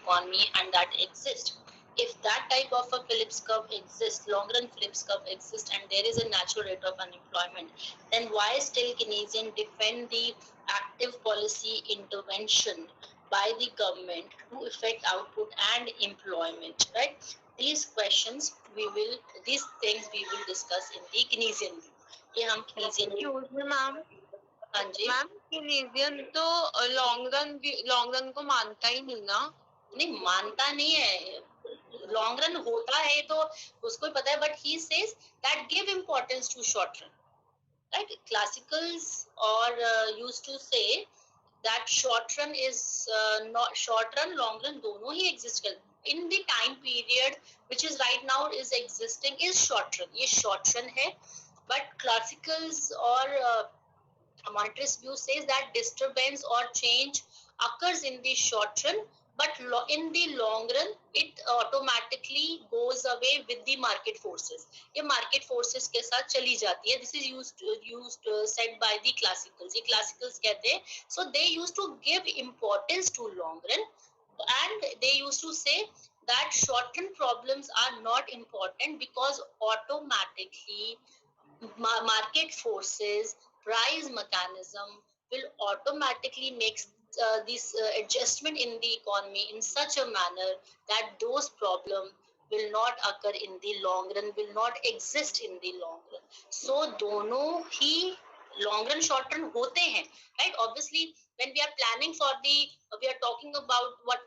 economy and that exist. If that type of a Phillips curve exists, long run Phillips curve exists, and there is a natural rate of unemployment, then why still Keynesian defend the active policy intervention by the government to affect output and employment, right? These questions we will, these things we will discuss in the Keynesian view. ये हम Keynesian ma'am हाँ जी ma'am Canadian तो long run को मानता ही नहीं ना. नहीं मानता नहीं है, लॉन्ग रन होता है तो उसको पता है, but he says that give importance to short run, right? Classicals or used to say that short run is not short run, long run दोनों ही exist कर, in the time period which is right now is existing is short run, ये short run है. But classicals or monetarist view says that disturbance or change occurs in the short run, but in the long run it automatically goes away with the market forces. ये market forces के साथ चली जाती है. This is used said by the classicals. ये classicals कहते हैं. So they used to give importance to long run, and they used to say that short run problems are not important because automatically market forces, price mechanism will automatically make this adjustment in the economy in such a manner that those problems will not occur in the long run, will not exist in the long run. So दोनों ही long run short run होते हैं, right? Obviously when we are planning for the, we are talking about what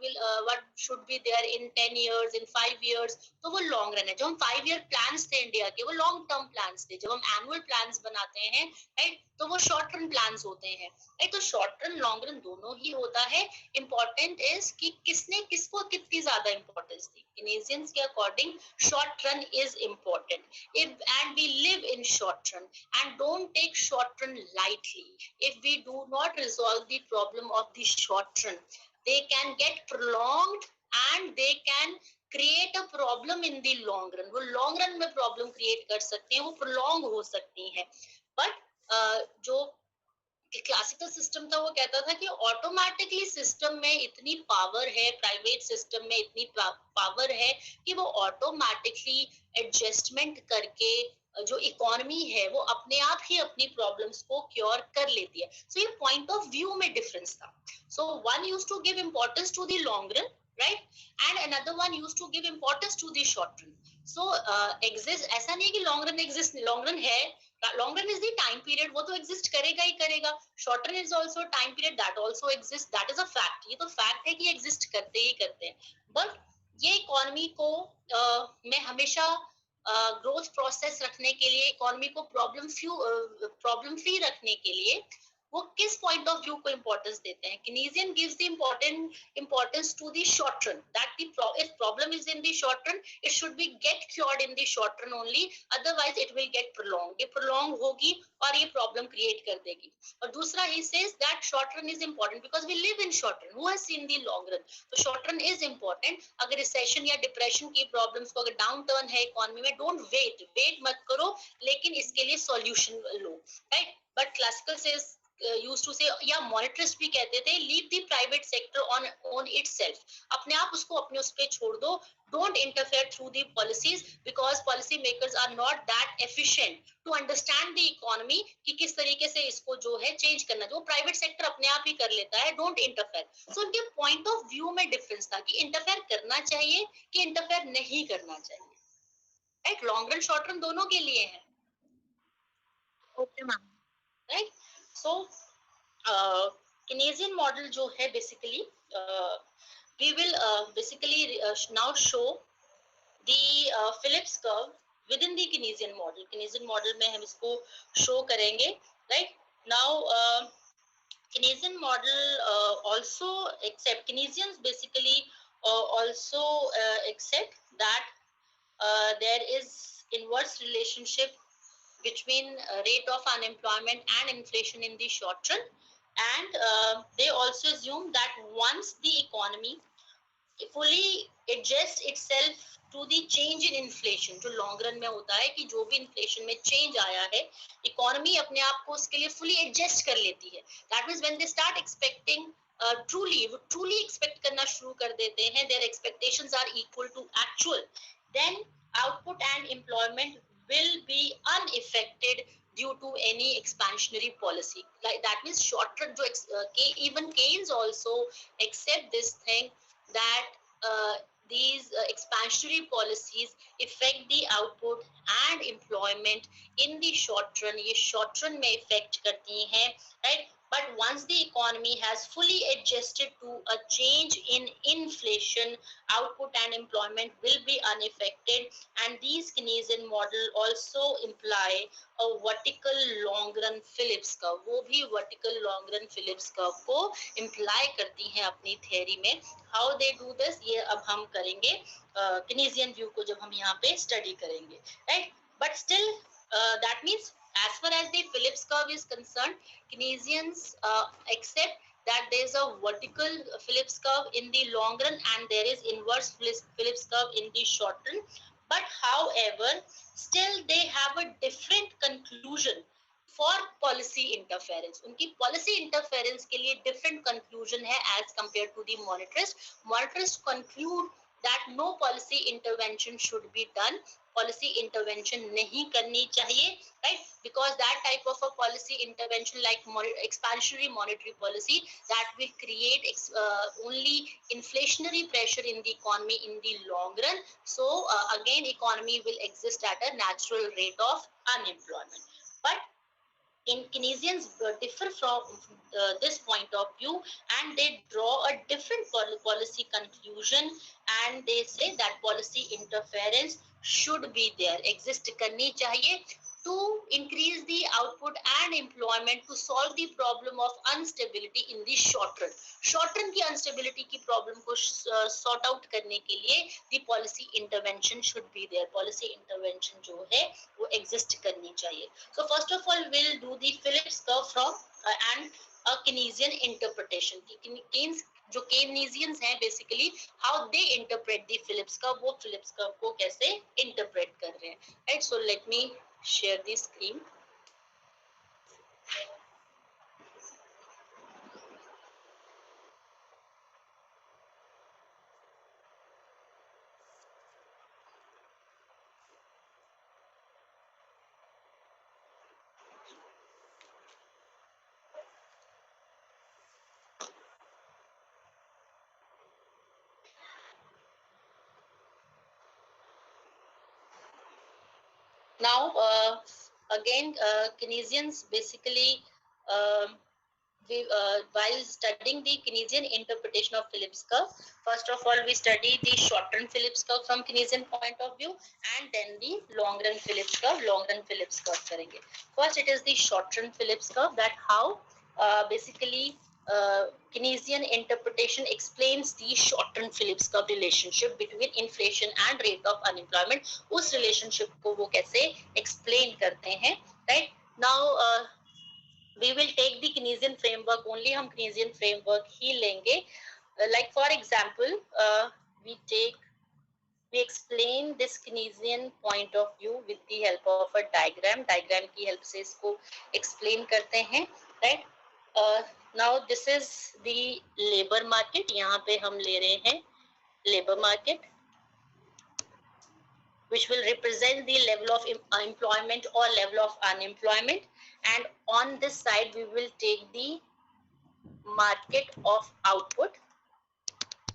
should be there in 10 years, in 5 years, तो वो long run है. जब हम 5 year plans थे India के, वो long term plans थे. जब हम annual plans बनाते हैं, right, तो वो short run plans होते हैं, right? तो short run long run दोनों ही होता है. Important is कि किसने किसको कितनी ज्यादा importance दी. Keynesians के according short run is important, and we live in short run and don't take short run lightly. If we do not resolve the problem of the short run, they can get prolonged and they can create a problem in the long run. वो long run में problem create कर सकते हैं, वो prolong हो सकती हैं. But जो क्लासिकल सिस्टम था वो कहता था कि ऑटोमेटिकली सिस्टम में इतनी पावर है, प्राइवेट सिस्टम में इतनी पावर है कि वो ऑटोमेटिकली एडजस्टमेंट करके जो इकोनॉमी है वो अपने आप ही अपनी प्रॉब्लम्स को क्योर कर लेती है. सो ये पॉइंट ऑफ व्यू में डिफरेंस था. So one used to give importance to the long run, right, and another one used to give importance to the short run. So exist, ऐसा नहीं है कि लॉन्ग रन एग्जिस्ट नहीं, long run है, long run is the time period, वो तो exist करेगा ही करेगा. Short run is also time period, that also exist, that is a fact. ये तो फैक्ट है कि एग्जिस्ट करते ही करते हैं. बट ये इकोनॉमी को मैं हमेशा ग्रोथ प्रोसेस रखने के लिए, इकोनॉमी को प्रॉब्लम फ्री रखने के लिए वो किस पॉइंट ऑफ व्यू को इंपॉर्टेंस देते हैं. Keynesian gives the importance to the short run, that if problem is in the short run, it should be get cured in the short run only, otherwise it will get prolonged. ये prolong होगी और ये problem create कर देगी. और दूसरा he says that short run is important because we live in short run. Who has seen the long run? तो short run is important. अगर recession या depression की problems को, अगर down turn है economy में, don't wait मत करो, लेकिन इसके लिए solution low, right? But classical says used to say, या monetarist भी कहते थे, leave the private sector on itself, अपने आप उसको अपने उस पे छोड़ दो, don't interfere through the policies because policy makers are not that efficient to understand the economy कि किस तरीके से इसको जो है चेंज करना, जो प्राइवेट सेक्टर अपने आप ही कर लेता है, don't interfere. So उनके पॉइंट ऑफ व्यू में डिफरेंस था कि इंटरफेयर करना चाहिए कि इंटरफेयर नहीं करना चाहिए, right? Long run short run दोनों के लिए है. Okay ma'am, right. So Keynesian model जो है basically we will basically now show the Phillips curve within the Keynesian model. Keynesian model में हम इसको show करेंगे, right? Now Keynesian model also accept, Keynesians basically also accept that there is inverse relationship between rate of unemployment and inflation in the short run, and they also assume that once the economy fully adjusts itself to the change in inflation, जो long run में होता है कि जो भी inflation में change आया है, economy अपने आप को उसके लिए fully adjust कर लेती है. That means when they start expecting truly expect करना शुरू कर देते हैं, their expectations are equal to actual, then output and employment will be unaffected due to any expansionary policy. Like that means short run, even Keynes also accept this thing that these expansionary policies affect the output and employment in the short run. ये short run में affect करती हैं, right? But once the economy has fully adjusted to a change in inflation, output and employment will be unaffected. And these Keynesian model also imply a vertical long run Phillips curve. वो भी vertical long run Phillips curve को imply करती हैं अपनी theory में. How they do this, ये अब हम करेंगे Keynesian view को जब हम यहाँ पे study करेंगे, right? But still, that means as far as the Phillips curve is concerned, Keynesians accept that there is a vertical Phillips curve in the long run and there is inverse Phillips curve in the short run. But however, still they have a different conclusion for policy interference. उनकी policy interference के लिए different conclusion है as compared to the monetarists. Monetarists conclude that no policy intervention should be done. Policy intervention नहीं करनी चाहिए, right? Because that type of a policy intervention like expansionary monetary policy, that will create only inflationary pressure in the economy in the long run. So again economy will exist at a natural rate of unemployment. But in Keynesians differ from this point of view, and they draw a different policy conclusion, and they say that policy interference should be there, exist करनी चाहिए to increase the output and employment to solve the problem of instability in the short run. Short run की instability की problem को sort out करने के लिए the policy intervention should be there. Policy intervention जो है वो exist करनी चाहिए. So first of all we'll do the Phillips curve from and a Keynesian interpretation. Keynes जो Keynesians हैं basically how they interpret the Phillips curve, वो Phillips curve को कैसे interpret कर रहे हैं, right? So let me share the screen. Now, again, Keynesians basically, while studying the Keynesian interpretation of Phillips curve, first of all, we study the short-run Phillips curve from Keynesian point of view, and then the long-run Phillips curve. Long-run Phillips curve करेंगे. First, it is the short-run Phillips curve, that how basically Keynesian interpretation explains the short-term Phillips curve relationship between inflation and rate of unemployment. उस relationship को वो कैसे explain करते हैं, right? Now we will take the Keynesian framework only. हम Keynesian framework ही लेंगे. Like for example, we explain this Keynesian point of view with the help of a diagram. Diagram की help से इसको explain करते हैं, right? Now this is the labor market. यहाँ पे हम ले रहे हैं labor market, which will represent the level of employment or level of unemployment, and on this side we will take the market of output,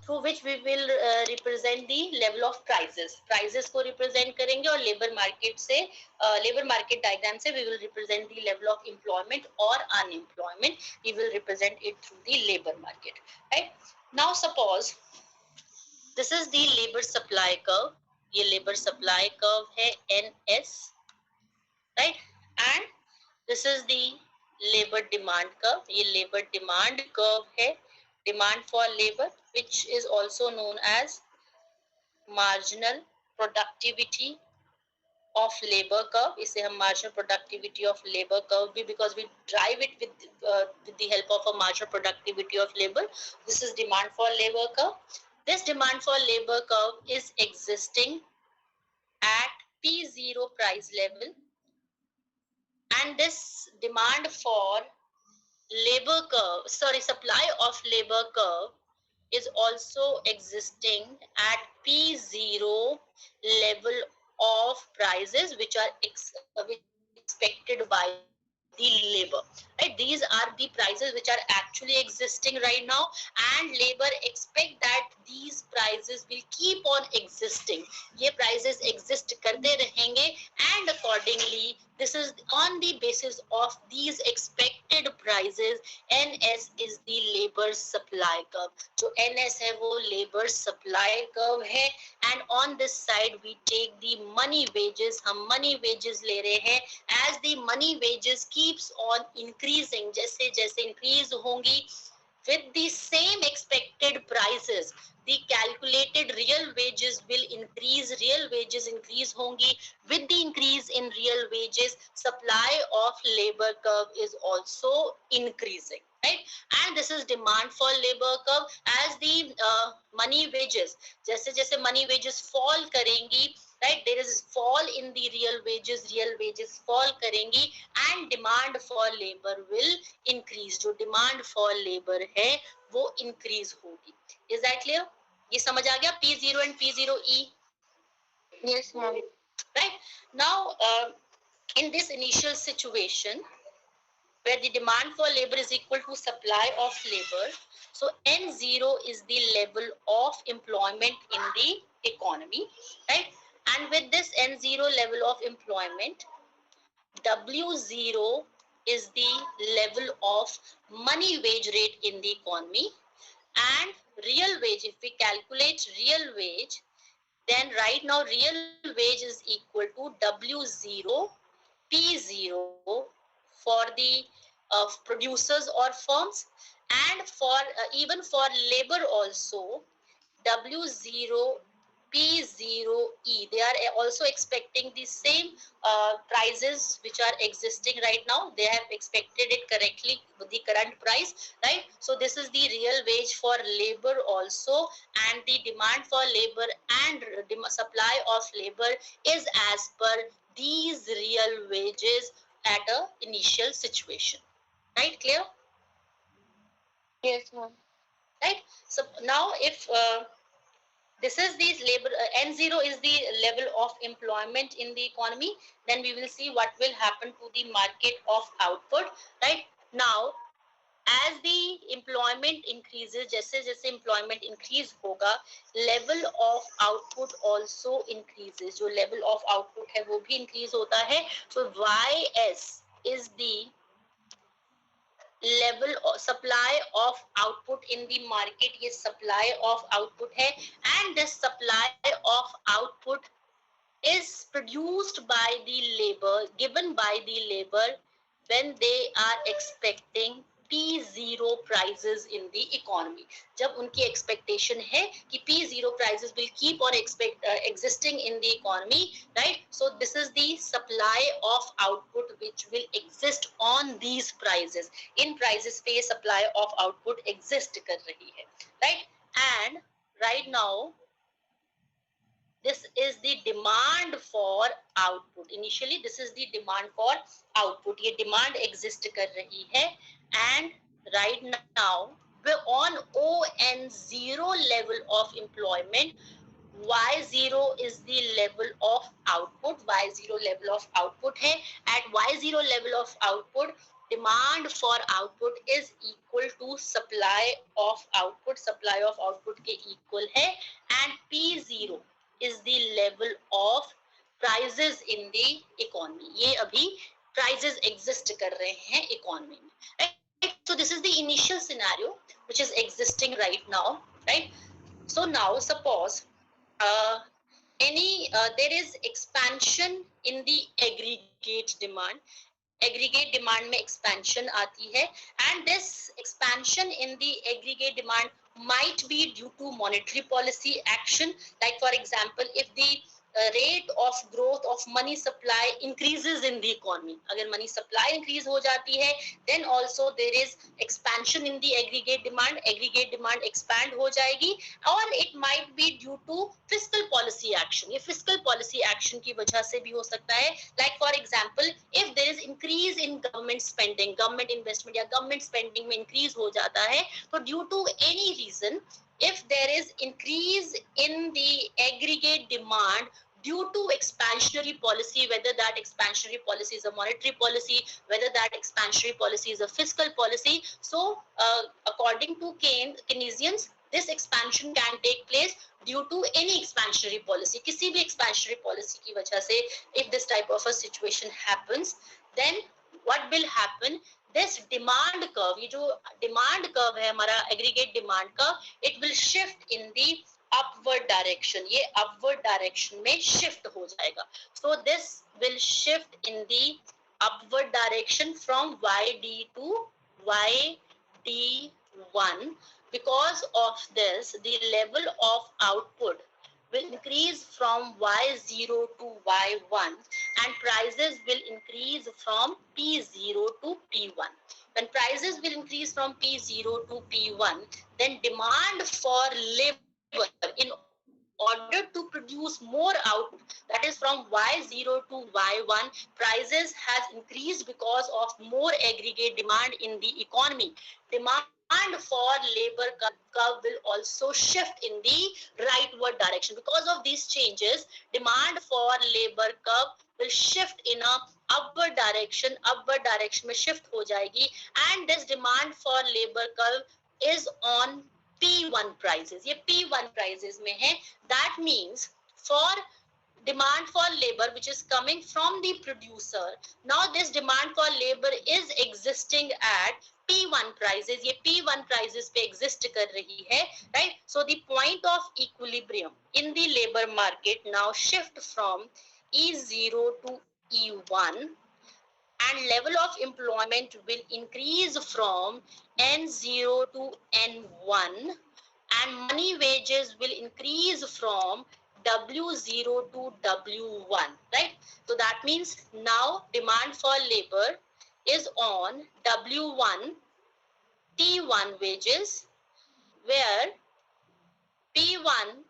through which we will represent the level of prices को represent करेंगे, और labor market diagram से we will represent the level of employment or unemployment. We will represent it through the labor market, right? Now suppose this is the labor supply curve. ये labor supply curve है NS, right? And this is the labor demand curve. ये labor demand curve है, demand for labor, which is also known as marginal productivity of labor curve. इसे हम marginal productivity of labor curve भी, because we drive it with the help of a marginal productivity of labor. This is demand for labor curve. This demand for labor curve is existing at P0 price level, and this demand for labor curve, sorry, supply of labor curve is also existing at P0 level of prices which are expected by the labor, right? These are the prices which are actually existing right now, and labor expect that these prices will keep on existing. ये prices exist करते रहेंगे, and accordingly this is on the basis of these expected prices. NS is the labor supply curve. जो NS है वो labor supply curve है, and on this side we take the money wages. हम money wages ले रहे हैं. As the money wages keeps on increasing, जैसे जैसे increase होंगी with the same expected prices, the calculated real wages will increase. Real wages increase hongi. With the increase in real wages, supply of labor curve is also increasing, right? And this is demand for labor curve. As the money wages, jaise jaise money wages fall karengi, right, there is fall in the real wages fall karengi, and demand for labor will increase. जो demand for labor है वो increase होगी. Is that clear? ये समझ आ गया P0 and P0E? Yes, ma'am. Right. Now, in this initial situation where the demand for labor is equal to supply of labor, so N0 is the level of employment in the economy, right? And with this N0 level of employment, W0 is the level of money wage rate in the economy, and real wage, if we calculate real wage, then right now real wage is equal to W0 P0 for the producers or firms, and for even for labor also, W0 P0E. They are also expecting the same prices which are existing right now. They have expected it correctly with the current price, right? So this is the real wage for labor also, and the demand for labor and supply of labor is as per these real wages at a initial situation. Right? Clear? Yes, ma'am. Right? So now if this is the labor N0 is the level of employment in the economy, then we will see what will happen to the market of output. Right now, as the employment increases, जैसे जैसे employment increase होगा, level of output also increases. जो level of output है वो भी increase होता है. So YS is the level of supply of output in the market. ये supply of output है, and this supply of output is produced by the labor, given by the labor when they are expecting P0 prices in the economy. जब उनकी expectation है कि P0 prices will keep on existing in the economy, right? So this is the supply of output which will exist on these prices. In prices पे supply of output exist कर रही है, right? And right now this is the demand for output. Initially this is the demand for output. ये demand exist कर रही है, and right now we're on ON0 level of employment. Y0 is the level of output. Y0 level of output है. At Y0 level of output, demand for output is equal to supply of output. Supply of output के equal है, and P0 is the level of prices in the economy. ये अभी prices exist कर रहे हैं economy में, right? So this is the initial scenario which is existing right now, right? So now suppose uh, there is expansion in the aggregate demand. Aggregate demand में expansion आती है, and this expansion in the aggregate demand might be due to monetary policy action. Like for example, if the rate of growth of money supply increases in the economy. अगर money supply increase हो जाती है, then also there is expansion in the aggregate demand expand हो जाएगी, or it might be due to fiscal policy action. ये fiscal policy action की वजह से भी हो सकता है. Like for example, if there is increase in government spending, government investment या government spending में increase हो जाता है, तो due to any reason, if there is increase in the aggregate demand due to expansionary policy, whether that expansionary policy is a monetary policy, whether that expansionary policy is a fiscal policy. So, according to Keynesians, this expansion can take place due to any expansionary policy. किसी भी expansionary policy की वजह से, if this type of a situation happens, then what will happen? This demand curve, ये जो demand curve है हमारा aggregate demand curve, it will shift in the upward direction. ये upward direction में shift हो जाएगा. So this will shift in the upward direction from YD to YD1. Because of this, the level of output will increase from Y0 to Y1, and prices will increase from P0 to P1. When prices will increase from P0 to P1, then demand for labor in order to produce more output, that is from Y0 to Y1, prices has increased because of more aggregate demand in the economy. Demand for labor curve will also shift in the rightward direction. Because of these changes, demand for labor curve will shift in a upward direction में shift हो जाएगी, and this demand for labor curve is on P1 prices. ये P1 prices में है. That means for demand for labor which is coming from the producer, now this demand for labor is existing at P1 prices. ये P1 prices पे exist कर रही है, right? So the point of equilibrium in the labor market now shift from E0 to E1, and level of employment will increase from N0 to N1, and money wages will increase from W0 to W1, right? So that means now demand for labor is on W1 T1 wages, where P1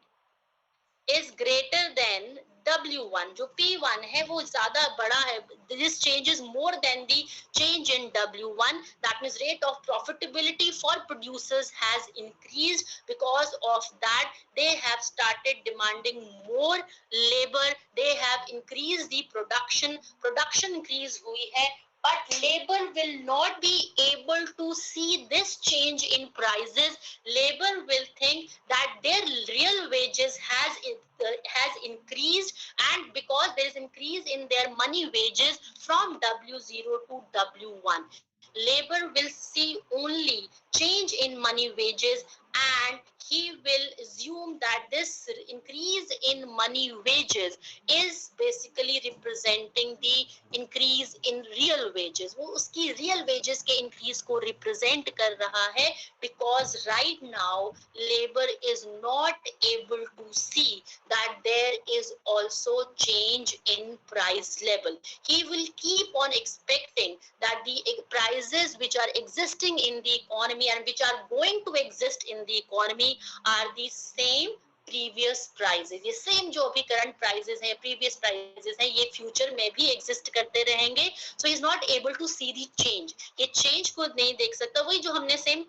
is greater than W1. जो P1 है वो ज़्यादा बड़ा है. This change is more than the change in W1. That means rate of profitability for producers has increased. Because of that, they have started demanding more labor. They have increased the production. Production increase हुई है. But labor will not be able to see this change in prices. Labor will think that their real wages has increased, and because there is increase in their money wages from W0 to W1, labor will see only change in money wages, and he will assume that this increase in money wages is basically representing the increase in real wages. वो उसकी real wages के increase को represent कर रहा है, because right now labor is not able to see that there is also change in price level. He will keep on expecting that the prices which are existing in the economy and which are going to exist in the economy are the same previous prices. ये same जो अभी current prices हैं, previous prices हैं, ये future में भी exist करते रहेंगे. So he is not able to see the change. ये change को नहीं देख सकता. वही जो हमने same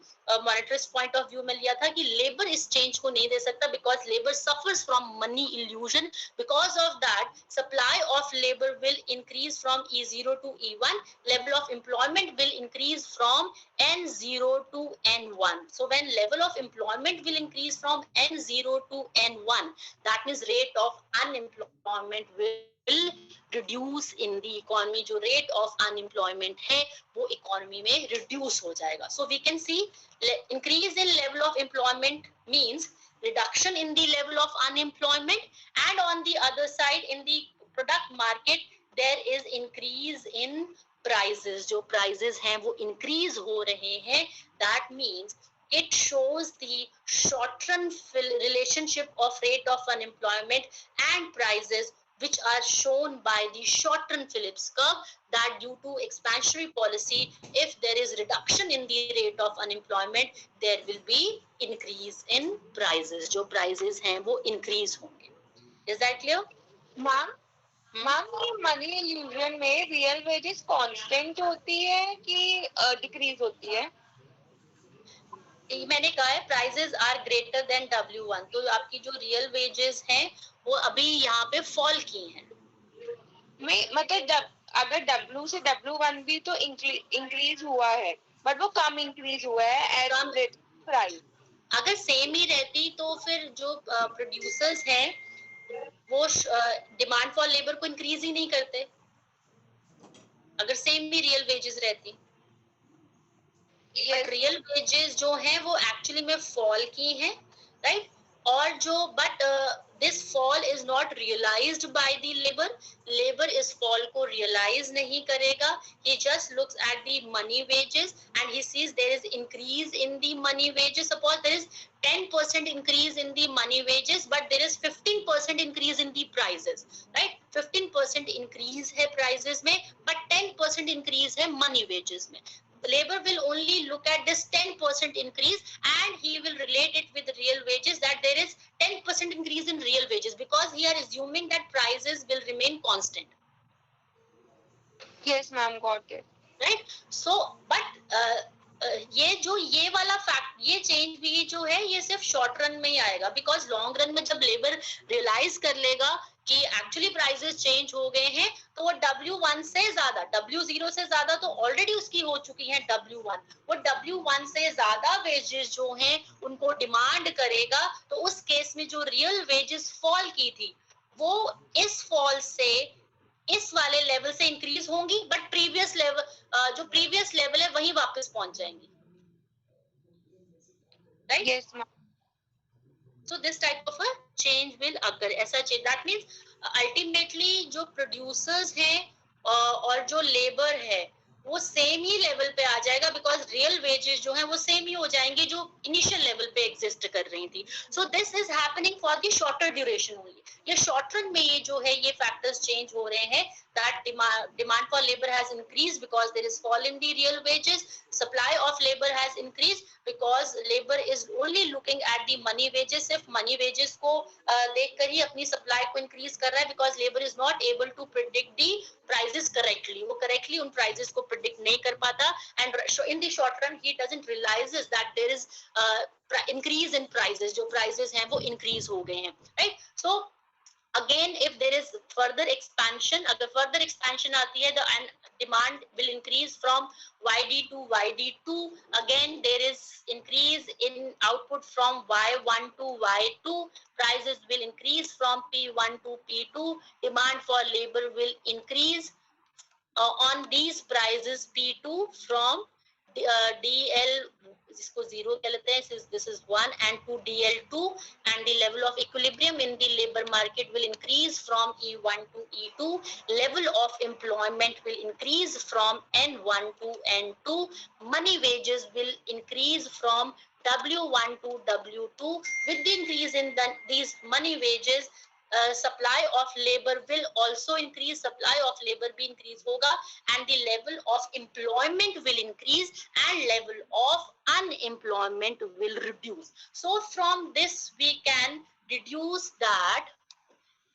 monetarist point of view में लिया था कि labor इस change को नहीं दे सकता, because labor suffers from money illusion. Because of that, supply of labor will increase from E0 to E1. Level of employment will increase from N0 to N1. So when level of employment will increase from N0 to N1, that means rate of unemployment will reduce in the economy. जो rate of unemployment है वो economy में reduce हो जाएगा. So we can see increase in level of employment means reduction in the level of unemployment, and on the other side in the product market there is increase in prices. जो prices हैं वो increase हो रहे हैं. That means it shows the short run relationship of rate of unemployment and prices, which are shown by the short run Phillips curve, that due to expansionary policy, if there is reduction in the rate of unemployment, there will be increase in prices. जो prices हैं वो increase होंगे. Is that clear? Ma'am ma'am ये money illusion में real wages constant होती है कि decrease होती है? मैंने कहा है prices are greater than W1, तो आपकी जो रियल वेजेस हैं वो अभी यहाँ पे फॉल की हैं. मतलब अगर W से W1 भी तो इंक्रीज हुआ है, बट वो कम इंक्रीज हुआ है एज प्राइस. अगर सेम ही रहती तो फिर जो प्रोड्यूसर्स हैं वो डिमांड फॉर लेबर को इंक्रीज ही नहीं करते, अगर सेम ही रियल वेजेस रहती. बट रियल वेजेस जो हैं वो एक्चुअली में फॉल की हैं, राइट. और जो but this fall is not realised by the labour इस फॉल को रियलाइज नहीं करेगा. He just looks at the money wages and he sees there is increase in the money wages. Suppose there is 10% increase in the money wages, but there is 15% increase in the prices, right. 15% increase है prices में, but 10% increase है money wages में. Labor will only look at this 10% increase and he will relate it with real wages, that there is 10% increase in real wages, because he are assuming that prices will remain constant. Yes ma'am, got it. Right. So but ये वाला fact, ये change भी जो है ये सिर्फ short run में ही आएगा, बिकॉज लॉन्ग रन में जब लेबर रियलाइज कर लेगा कि एक्चुअली प्राइसेस चेंज हो गए हैं, तो वो W1 से ज्यादा, W0 से ज्यादा तो ऑलरेडी उसकी हो चुकी है W1, वो W1 से ज्यादा वेजेस जो हैं उनको डिमांड करेगा. तो उस केस में जो रियल वेजेस फॉल की थी वो इस फॉल से इस वाले लेवल से इंक्रीज होंगी, बट प्रीवियस लेवल जो प्रीवियस लेवल है वहीं वापस पहुंच जाएंगी, right. Yes ma'am. So this type of a change will occur. ऐसा change, that means ultimately जो producers हैं और जो labor है वो सेम ही लेवल पे आ जाएगा, बिकॉज रियल वेजेस जो है वो सेम ही हो जाएंगे जो इनिशियल लेवल पे एग्जिस्ट कर रही थी. So this is happening for the shorter duration only. ये शॉर्ट रन में ये जो है ये फैक्टर्स चेंज हो रहे हैं, that demand for labor has increased because there is fall in the real wages. Supply of labor has increased because labor is only looking at the money wages. सिर्फ money wages को देखकर ही अपनी supply को increase कर रहा है, because labor is not able to predict the prices correctly. वो correctly उन prices को predict नहीं कर पाता, and in the short run he doesn't realizes that there is increase in prices. जो prices हैं वो increase हो गए हैं, right. So again if there is further expansion, अगर further expansion आती है, the demand will increase from YD to YD2. Again there is increase in output from Y1 to Y2. Prices will increase from P1 to P2. Demand for labor will increase on these prices P2 from DL, जिसको zero कह लेते हैं, this is 1, and to DL2, and the level of equilibrium in the labor market will increase from E1 to E2. Level of employment will increase from N1 to N2. Money wages will increase from W1 to W2. With the increase in these money wages, supply of labor will also increase. Supply of labor भी increase होगा, and the level of employment will increase and level of unemployment will reduce. So from this we can deduce that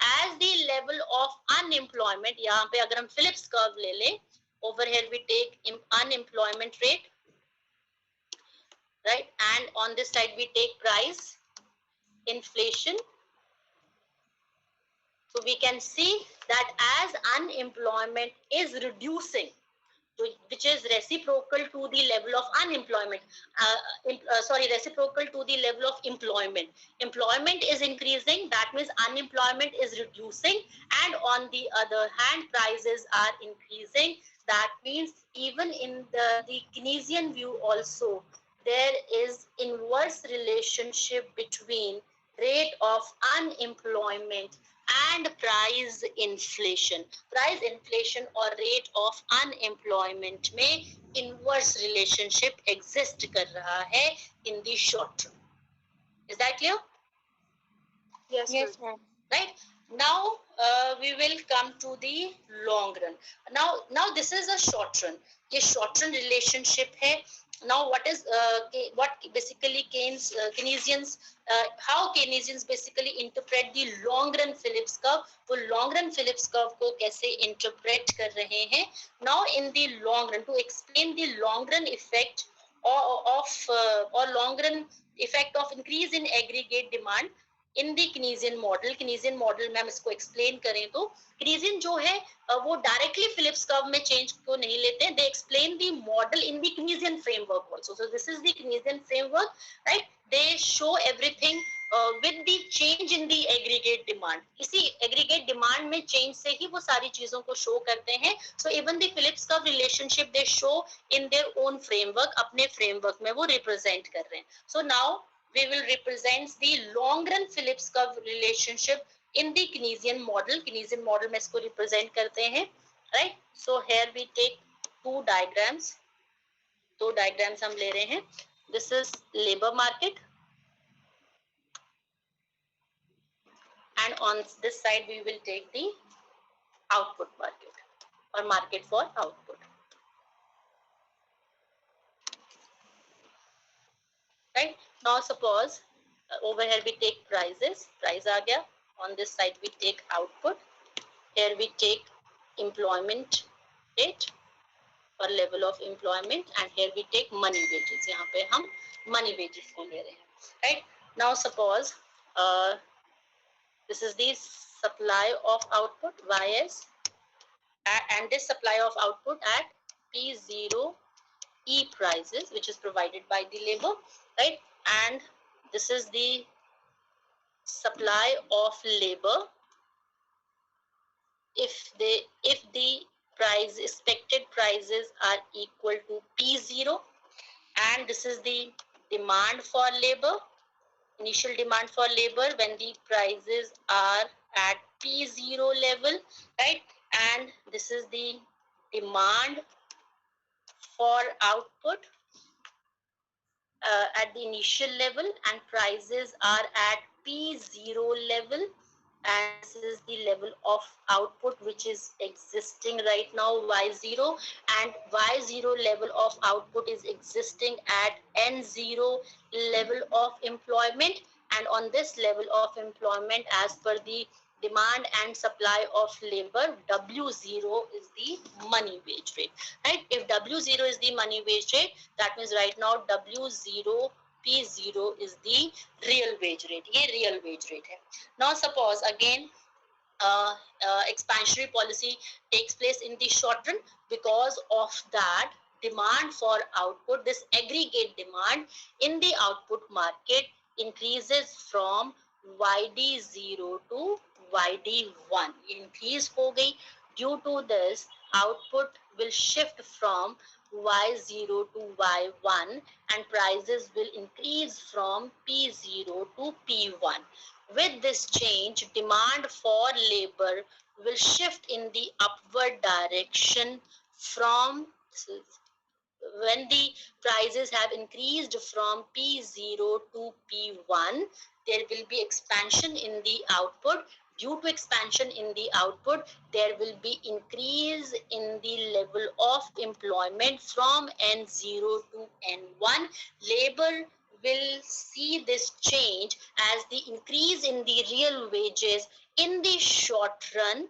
as the level of unemployment, यहाँ पे अगर हम Phillips curve ले लें, over here we take unemployment rate, right, and on this side we take price, inflation. So we can see that as unemployment is reducing, which is reciprocal to the level of unemployment, reciprocal to the level of employment. Employment is increasing, that means unemployment is reducing, and on the other hand, prices are increasing. That means even in the Keynesian view also, there is inverse relationship between rate of unemployment and price inflation. Price inflation और rate of unemployment में inverse relationship exist कर रहा है in the short term. Is that clear? Yes, Yes, ma'am. right. Now we will come to the long run. Now this is a short run. ये short run relationship है. Now what basically Keynesians how Keynesians basically interpret the long run Phillips curve. वो long run Phillips curve को कैसे interpret कर रहे हैं? Now in the long run, to explain the long run effect or long run effect of increase in aggregate demand in the Keynesian model में हम इसको explain करें तो Keynesian जो है वो डायरेक्टली फिलिप्स कर्व में चेंज को नहीं लेते हैं. They explain the model in the Keynesian framework also. So this is the Keynesian framework, right? They show everything with the change in the aggregate demand. इसी aggregate demand में change से ही वो सारी चीजों को show करते हैं. So even the Phillips curve relationship they show in their own framework, अपने framework में वो represent कर रहे हैं. So now we will represent the long run Phillips curve relationship in the Keynesian model. Keynesian model में इसको represent करते हैं, right? So here we take two diagrams. दो diagrams हम ले रहे हैं. This is labor market, and on this side we will take the output market or market for output. Right? Now suppose over here we take prices. Price आ गया. On this side we take output. Here we take employment rate or level of employment, and here we take money wages. यहाँ पे हम money wages को ले रहे हैं. Right? Now suppose this is the supply of output YS, and this supply of output at P0 E prices, which is provided by the labor, right? And this is the supply of labor if the price expected prices are equal to P0, and this is the demand for labor, initial demand for labor when the prices are at P0 level, right? And this is the demand for output at the initial level, and prices are at P0 level, and this is the level of output which is existing right now, Y0, and Y0 level of output is existing at N0 level of employment, and on this level of employment as per the demand and supply of labor, W0 is the money wage rate, right? If W0 is the money wage rate, that means right now W0 P0 is the real wage rate. ये real wage rate है. Now suppose again expansionary policy takes place in the short run. Because of that demand for output, this aggregate demand in the output market increases from YD0 to YD1. Increase हो गई. Due to this, output will shift from Y0 to Y1, and prices will increase from P0 to P1. With this change, demand for labor will shift in the upward direction from when the prices have increased from P0 to P1, there will be expansion in the output. Due to expansion in the output, there will be increase in the level of employment from N0 to N1. Labor will see this change as the increase in the real wages in the short run,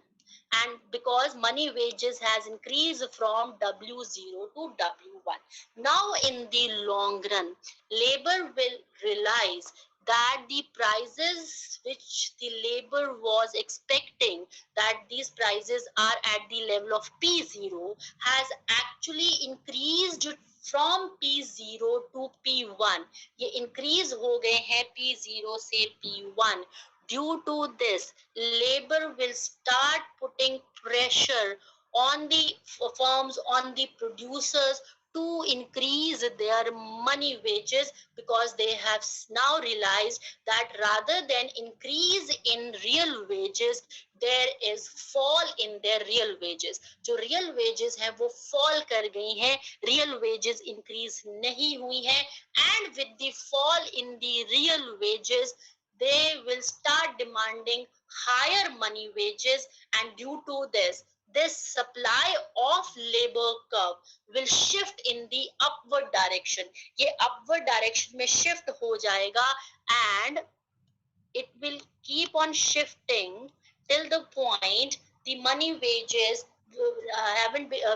and because money wages has increased from W0 to W1. Now in the long run, labor will realize that the prices which the labor was expecting, that these prices are at the level of P0, has actually increased from P0 to P1. ये increase हो गए हैं P0 से P1. Due to this, labor will start putting pressure on the firms, on the producers to increase their money wages, because they have now realized that rather than increase in real wages, there is fall in their real wages. जो real wages है वो fall कर गई हैं, real wages increase नहीं हुई हैं, and with the fall in the real wages, they will start demanding higher money wages, and due to this supply of labor curve will shift in the upward direction. ये upward direction में shift हो जाएगा, and it will keep on shifting till the point the money wages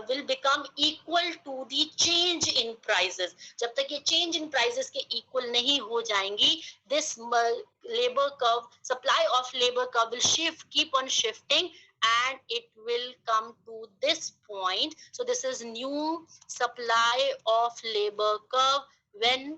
will become equal to the change in prices. जब तक ये change in prices के equal नहीं हो जाएंगी, this labor curve, supply of labor curve will keep on shifting, and it will come to this point. So this is new supply of labor curve when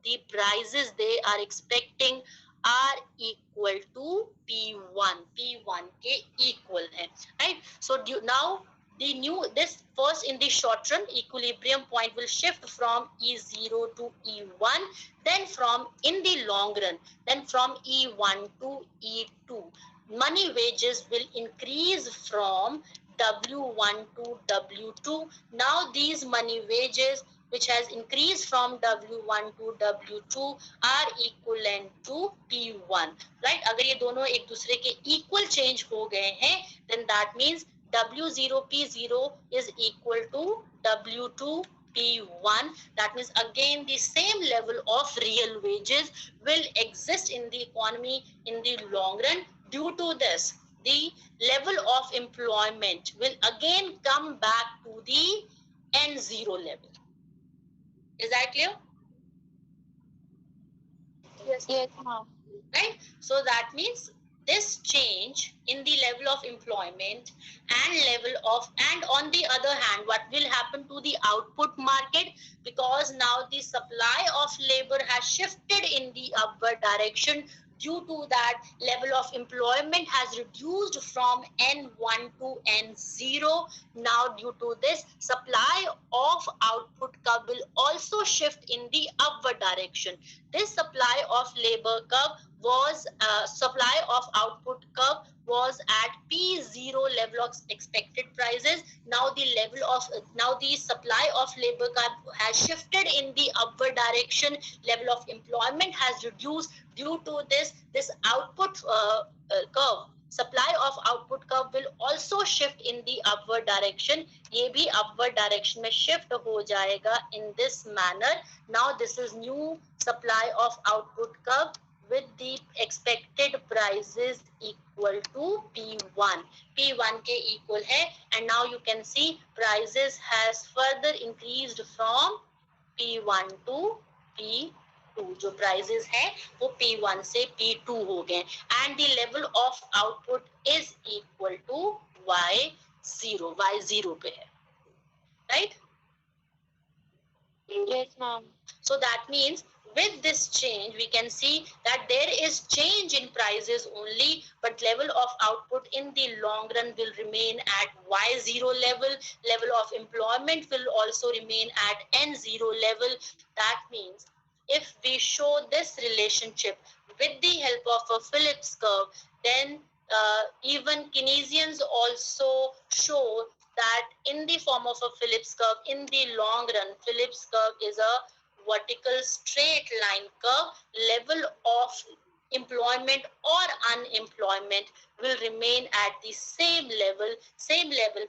the prices they are expecting are equal to P1. P1 के equal है, right? So now the new, this first in the short run equilibrium point will shift from E0 to E1, then from in the long run, then from E1 to E2. Money wages will increase from W1 to W2. Now these money wages which has increased from W1 to W2 are equivalent to P1, right? अगर ये दोनों एक दूसरे के equal change हो गए हैं, then that means W0 P0 is equal to W2 P1. That means again the same level of real wages will exist in the economy in the long run. Due to this, the level of employment will again come back to the N0 level. Is that clear? Yes, ma'am. Right? So that means this change in the level of employment and on the other hand, what will happen to the output market, because now the supply of labor has shifted in the upward direction. Due to that, level of employment has reduced from N1 to N0. Now due to this, supply of output curve will also shift in the upward direction. This supply of labor curve was supply of output curve was at P0 level of expected prices. Now the level of now the supply of labor curve has shifted in the upward direction. Level of employment has reduced. Due to this output curve, supply of output curve will also shift in the upward direction. ये भी upward direction में shift हो जाएगा in this manner. Now this is new supply of output curve with the expected prices equal to P1. P1 के equal है, and now you can see prices has further increased from P1 to P2. जो prices है वो P1 से P2 हो गए, and the level of output is equal to Y0. Y0 पे है, right? Yes, ma'am. So that means with this change, we can see that there is change in prices only, but level of output in the long run will remain at Y0 level. Level of employment will also remain at N0 level. That means if we show this relationship with the help of a Phillips curve, then even Keynesians also show that in the form of a Phillips curve, in the long run, Phillips curve is a vertical straight line curve. Level of employment or unemployment will remain at the same level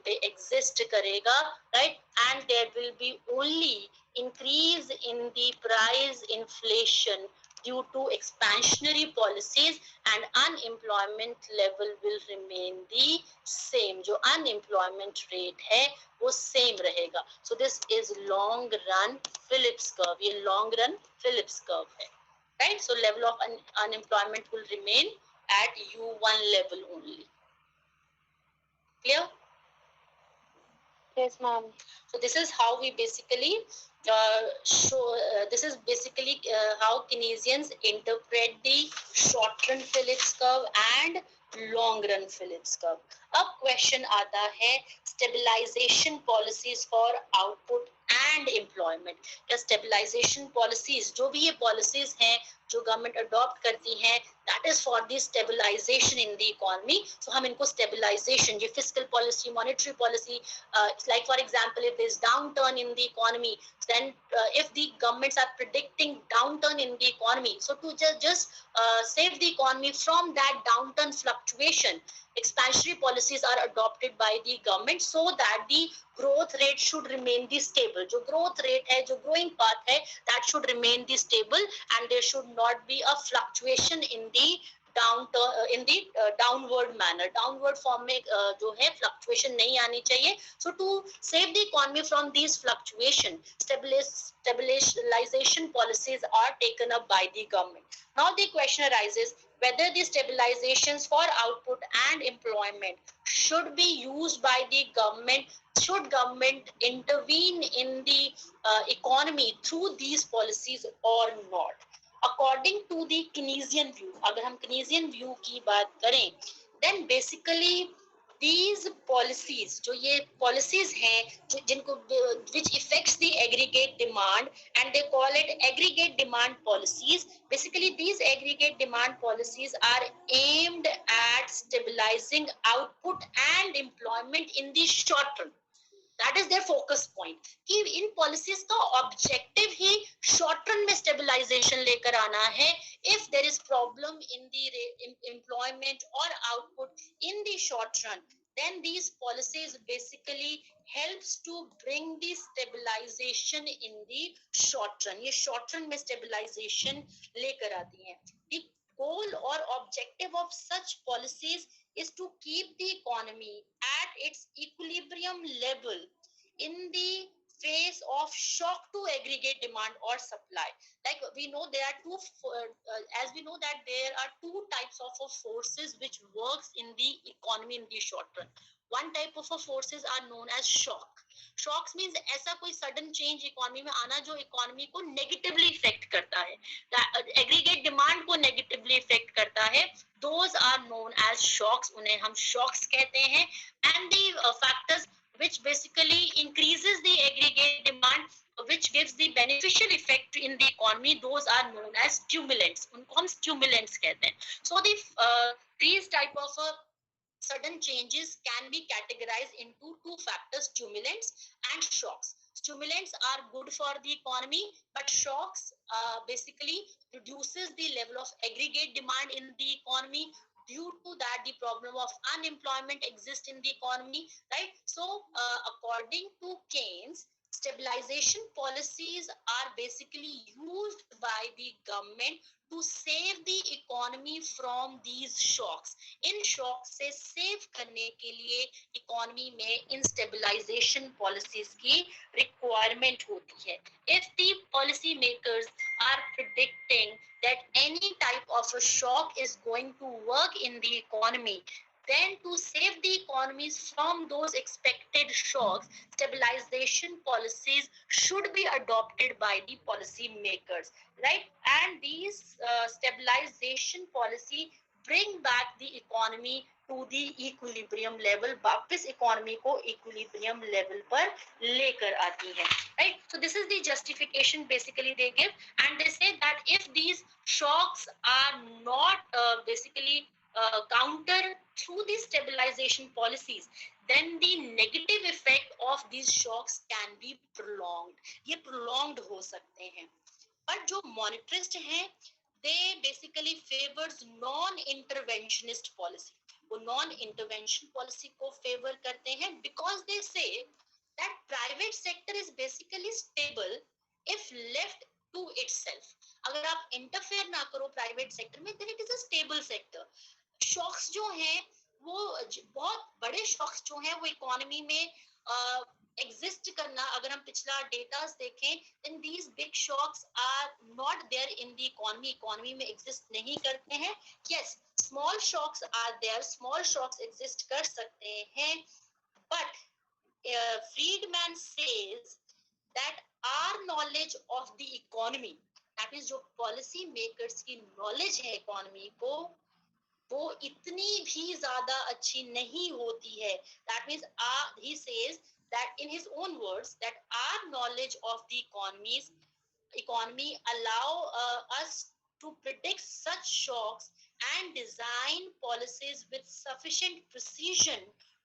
पे exist करेगा, right? And there will be only increase in the price inflation due to expansionary policies, and unemployment level will remain the same. जो unemployment rate है वो same रहेगा. So this is long run Phillips curve. ये long run Phillips curve है, right? So level of unemployment will remain at U1 level only. Clear? Yes, ma'am. So this is how we basically show. This is basically how Keynesians interpret the short-run Phillips curve and long-run Phillips curve. अब question आता है stabilization policies for output and employment. या stabilization policies, जो भी ये policies हैं जो government adopt करती हैं, that is for the stabilisation in the economy. So हम इनको स्टेबलाइजेशन, ये fiscal policy, monetary policy, like for example if there's downturn in the economy, then if the governments are predicting downturn in the economy, so to just save the economy from that downturn fluctuation, expansionary policies are adopted by the government so that the growth rate should remain the stable. जो growth rate है, जो growing path है, that should remain the stable, and there should not be a fluctuation in the downward manner, downward form में जो है fluctuation नहीं आनी चाहिए. So to save the economy from these fluctuation, stabilization policies are taken up by the government. Now the question arises whether the stabilizations for output and employment should be used by the government. Should government intervene in the economy through these policies or not? According to the Keynesian view, अगर हम Keynesian view की बात करें, then basically these policies, जो ये policies हैं जिनको which affects the aggregate demand, and they call it aggregate demand policies. Basically these aggregate demand policies are aimed at stabilizing output and employment in the short term. That is their focus point कि इन policies का objective ही short term में stabilisation लेकर आना है. If there is problem in the employment और output in the short run, then these policies basically helps to bring the stabilization in the short run. ये short run में stabilization लेकर आती हैं. The goal or objective of such policies is to keep the economy at its equilibrium level in the face of shock to aggregate demand or supply. Like we know there are as we know that there are two types of forces which works in the economy in the short run. One type of forces are known as shock. Shocks means ऐसा कोई sudden change economy में आना जो economy को negatively affect करता है, aggregate demand को negatively affect करता है. Those are known as shocks, उन्हें हम शॉक्स कहते हैं. And the factors which basically increases the aggregate demand, which gives the beneficial effect in the economy, those are known as stimulants. उनको हम stimulants कहते हैं. So these type of sudden changes can be categorized into two factors: stimulants and shocks. Stimulants are good for the economy, but shocks basically reduces the level of aggregate demand in the economy. Due to that, the problem of unemployment exists in the economy, right? So according to Keynes, stabilization policies are basically used by the government to save the economy from these shocks. In shock से save करने के लिए economy में इन stabilization policies की requirement होती है. If the policy makers are predicting that any type of a shock is going to work in the economy, then to save the economies from those expected shocks, stabilization policies should be adopted by the policy makers, right? And these stabilization policy bring back the economy to the equilibrium level. वापस economy को equilibrium level पर लेकर आती है, right? So this is the justification basically they give, and they say that if these shocks are not basically counter through the stabilization policies, then the negative effect of these shocks can be prolonged. ये prolonged हो सकते हैं. But जो monetarist हैं, they basically favors non-interventionist policy. वो non-intervention policy को favor करते हैं because they say that private sector is basically stable if left to itself. अगर आप interfere ना करो private sector में, then it is a stable sector. Shocks जो हैं वो बहुत बड़े शॉक्स जो हैं वो इकोनॉमी में एग्जिस्ट करना, अगर हम पिछला डेटा देखें, then these big shocks are not there in the economy. Economy में एग्जिस्ट नहीं करते हैं. yes, small shocks are there, small shocks exist कर सकते हैं, but Friedman says that our knowledge of the economy, that means जो policy makers की knowledge है इकोनॉमी को, वो इतनी भी ज्यादा अच्छी नहीं होती है. That means he says that in his own words, that our knowledge of the economy allow us to predict such shocks and design policies with sufficient precision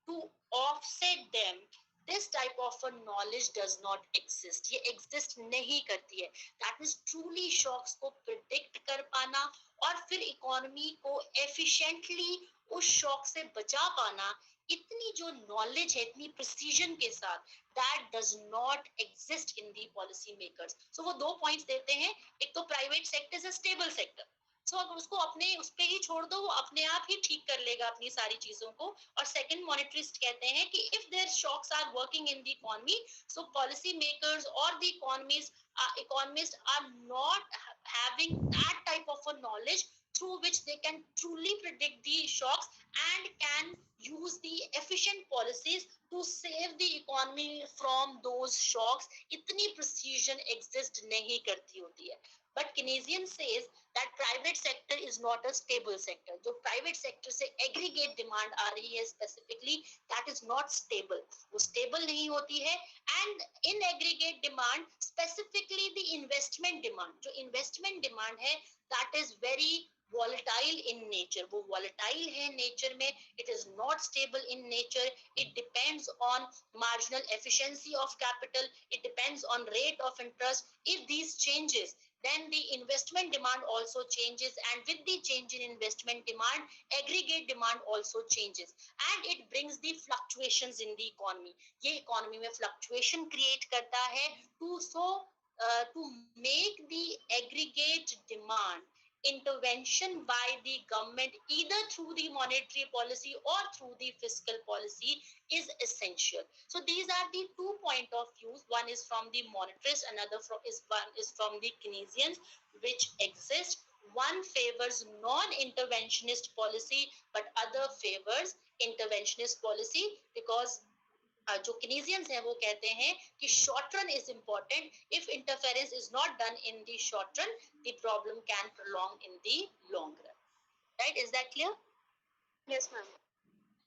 to offset them. This type of a knowledge does not exist. ये exist नहीं करती है. That means truly shocks को predict कर पाना और फिर economy को efficiently उस शॉक से बचा पाना, इतनी जो नॉलेज है, इतनी प्रिसीजन के साथ, that does not exist in the policy makers. So वो दो points देते हैं. एक तो private sector is a stable sector. So अगर उसको अपने उस पे ही छोड़ दो, वो अपने आप ही ठीक कर लेगा अपनी सारी चीजों को. और second monetarist कहते हैं कि if their shocks are working in the economy, so policy makers or the economists are not having that type of a knowledge through which they can truly predict the shocks and can use the efficient policies to save the economy from those shocks. इतनी precision exist नहीं करती होती है. But Keynesian says that private sector is not a stable sector. जो private sector से aggregate demand आ रही है specifically, that is not stable. वो stable नहीं होती है. And in aggregate demand, specifically the investment demand, जो investment demand है, that is very volatile in nature. वो volatile है nature में. It is not stable in nature. It depends on marginal efficiency of capital. It depends on rate of interest. If these changes, then the investment demand also changes, and with the change in investment demand, aggregate demand also changes, and it brings the fluctuations in the economy. ये economy में fluctuation create करता है to make the aggregate demand intervention by the government either through the monetary policy or through the fiscal policy is essential. So these are the 2 point of views. One is from the monetarists, another one is from the Keynesians, which exist. One favors non-interventionist policy, but other favors interventionist policy, because जो Keynesians हैं वो कहते हैं कि short run is important. If interference is not done in the short run, the problem can prolong in the long run. Right? Is that clear? Yes, ma'am.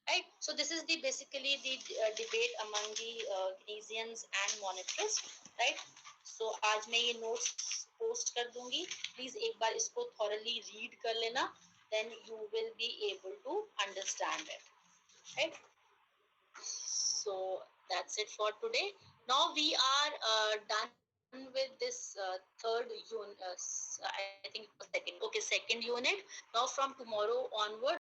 Right. So this is the basically the debate among the Keynesians and monetarists. Right. So आज मैं ये notes post कर दूंगी. Please एक बार इसको thoroughly read कर लेना. Then you will be able to understand it. Right. So that's it for today. Now we are done with this third unit. I think it was second. Okay, second unit. Now from tomorrow onwards,